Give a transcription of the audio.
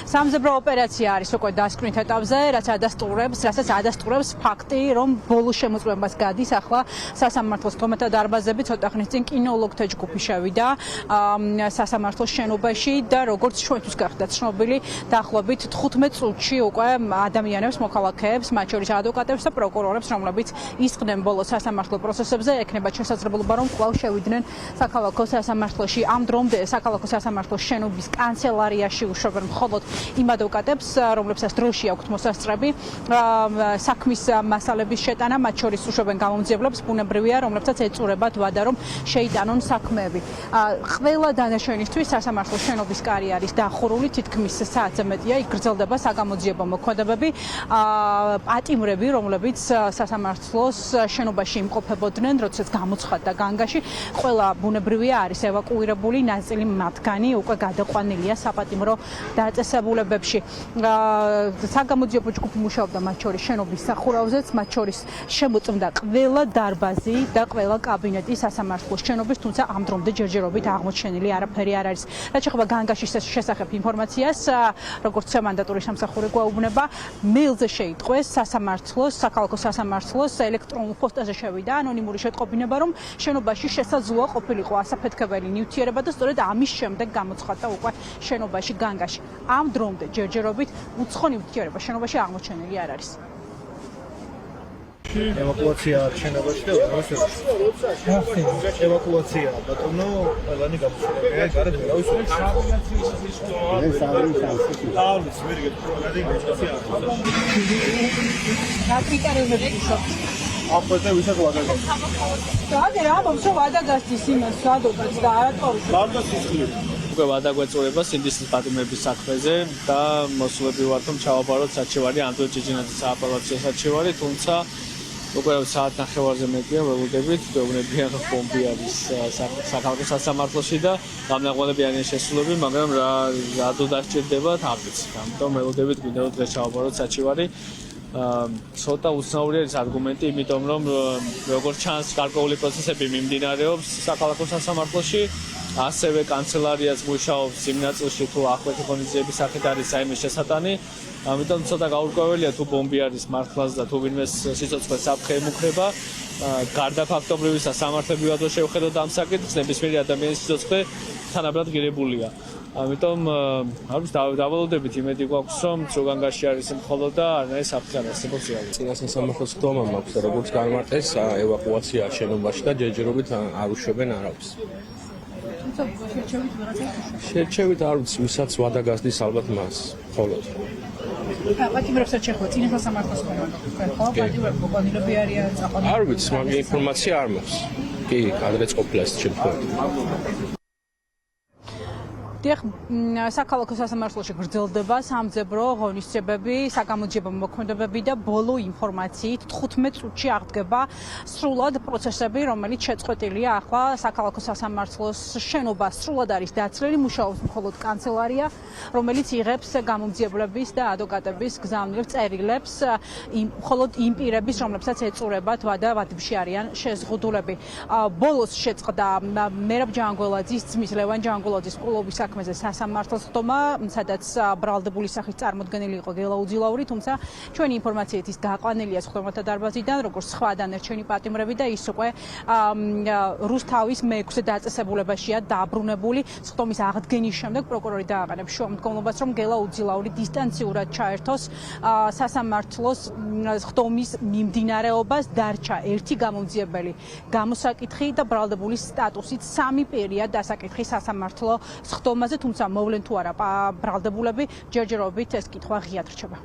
სამძებრო ოპერაცია არის უკვე დასკვნით ეტაპზე, რასაც ადასტურებს ფაქტი, რომ ბოლო შემოწმებას გადის ახლა სასამართლოს თომეთა დარბაზები ცოტა ხნის წინ კინოლოგთა ჯგუფი შევიდა სასამართლოს შენობაში და როგორც ჩვენთვის გახდა ცნობილი, დაახლოებით 15 წუთში უკვე ადამიანებს, მოქალაქეებს, მათ შორის ადვოკატებს და პროკურორებს, რომლებიც ისხდნენ ბოლო სასამართლო პროცესებზე, ექნებათ შესაძლებლობა, რომ კვლავ შევიდნენ საქალაქო სასამართლოში. ამ დრომდე საქალაქო სასამართლოს შენობის კანცელარიაში უშვებენ მხოლოდ იმ ადვოკატებს, რომლებსაც დროში აქვთ მოსასწრები საქმის მასალების შეტანა, მათ შორის უშვებენ გამომძიებლებს, ბუნებრივია, რომლებსაც ეწურებათ ვადა, რომ შეიტანონ საქმეები. ყველა დანაშაულისთვის სასამართლოს შენობის კარი არის დახურული, თითქმის საათზე მეტია, იქ გრძელდება საგამოძიებო მოქმედებები. პატიმრები, რომლებიც სასამართლოს შენობაში იმყოფებოდნენ, როდესაც გამოცხადდა განგაში, ყველა ბუნებრივია არის ევაკუირებული, ნაწილი მათგანი უკვე გადაყვანილია საპატიმრო დაწესებულებებში. საგამოძიებო ჯგუფი მუშაობდა მათ შორის შენობის სახურავზეც, მათ შორის შემოწმდა ყველა დარბაზი და ყველა კაბინეტი სასამართლოს შენობის, თუმცა ამ დრომდე ჯერჯერობით აღმოჩენილი არაფერი არ არის. რაც შეეხება განგაშის შესახებ ინფორმაციას, როგორც მანდატური სამსახური გვაუბნება, მეილზე შეიტყვეს საქალაქო სასამართლოს ელექტრონულ პოსტაზე შევიდა ანონიმური შეტყობინება, რომ შენობაში შესაძლოა ყოფილიყო ასაფეთქებელი ნივთიერება და სწორედ ამის შემდეგ გამოცხადდა უკვე შენობაში განგაში. ამ დრომდე ჯერჯერობით უცხო ნივთიერება შენობაში აღმოჩენილი არ არის. ევაკუაცია შენობაში და ევაკუაცია ბატონო ყველანი გამოჩნდება გარეთ ვერავის აფეთე ვისაც ვადაგავს. და რა მომშო ვადაგასtis იმას სადობას და არატორი. მარტო სისხლი. უკვე ვადაგვეწურება სინდისის პატიმრების საქმეზე და მოსულები ვართ რომ ჩავაბაროთ საჩივარი ანდრეი ჭიჭინაძის სააპელაციო საჩივარი, თუმცა უკვე საათ ნახევარზე მეტია ველოდებით, ვეუბნებიან რომ ბომბი არის საქალაქო სასამართლოში და გამნაყენებიანია შესულები, მაგრამ რა დრო დასჭირდებათ არ ვიცი. ამიტომ ველოდებით გვინდა რომ დღეს ჩავაბაროთ საჩივარი. ცოტა უცნაური არის არგუმენტი, იმიტომ რომ როგორც ჩანს გარკვეული პროცესები მიმდინარეობს საქალაქო სასამართლოში, ასევე კანცელარიაც მუშაობს იმ ნაწილში თუ ახალ ღონისძიების სახით არის საიმის შესატანი. ამიტომ ცოტა გაურკვეველია თუ ბომბი არის მართლაც და თუ ვინმეს სიცოცხლე საფრთხე ემუქრება. გარდა ფაქტობრივისა სამართლებრივად რო შევხედოთ ამ საკითხს, ნებისმიერი ადამიანის სიცოცხლე თანაბრად ღირებულია. ამიტომ არ ვიცი დავალოდებით იმედი გვაქვს რომ ზოგანგაში არის მხოლოდ და არანაირი საფრთხე არ არსებობს რეალურად. წინა სასამართლოს ხდომა მაქვს და როგორც გამარტეს ევაკუაცია შენობაში და ჯერჯერობით არ უშვებენ არავის. შერჩევით არ ვიცი, ვისაც ვადა გასდის ალბათ მას მხოლოდ. პატიმრებსაც შეხვდა წინა სასამართლოს ხდომა. ხო, პატიმრები მოყოლილები არიან წაყვანილი. არ ვიცი, მაგრამ ინფორმაცია არ მაქვს. კი, ადრეც ყოფილა ეს შემთხვევა. საქალაქო სასამართლოში გრძელდება სამძებრო ღონისძიებები, საგამოძიებო მოქმედებები და ბოლო ინფორმაციით 15 წუთში აღდგება სრულად პროცესები, რომელიც შეწყვეტილია ახლა საქალაქო სასამართლოს შენობა სრულად არის დაცლილი, მუშაობს მხოლოდ კანცელარია, რომელიც იღებს გამომძიებლების და ადვოკატების გზავნილ წერილებს მხოლოდ იმ პირების, რომლებსაც ეწურებათ ვადა ვადებში არიან შეზღუდულები. ბოლოს შეწყდა მერაბ ჯანგველაძის ძმის ლევან ჯანგველაძის ყრილობის საქმეზე სასამართლოს ხდომა, სადაც ბრალდებული სახით წარმოდგენილი იყო გელა უძილაური, თუმცა ჩვენი ინფორმაციით ის გაყვანილია ხდომათა დარბაზიდან, როგორც სხვა დანარჩენი პატიმრები და ის უკვე რუსთავის მე-6 დაწესებულებაშია დაბრუნებული. ხდომის აღდგენის შემდეგ პროკურორი დააყენებს შუამდგომლობას, რომ გელა უძილაური დისტანციურად ჩაერთოს სასამართლოს ხდომის მიმდინარეობას, დარჩა ერთი გამომძიებელი გამოსაკითხი და ბრალდებული სტატუსით 3 პირია დასაკითხი სასამართლო ხდომაზე, თუმცა მოვლენ თუ არა ბრალდებულები, ჯერჯერობით ეს კითხვა ღიად რჩება.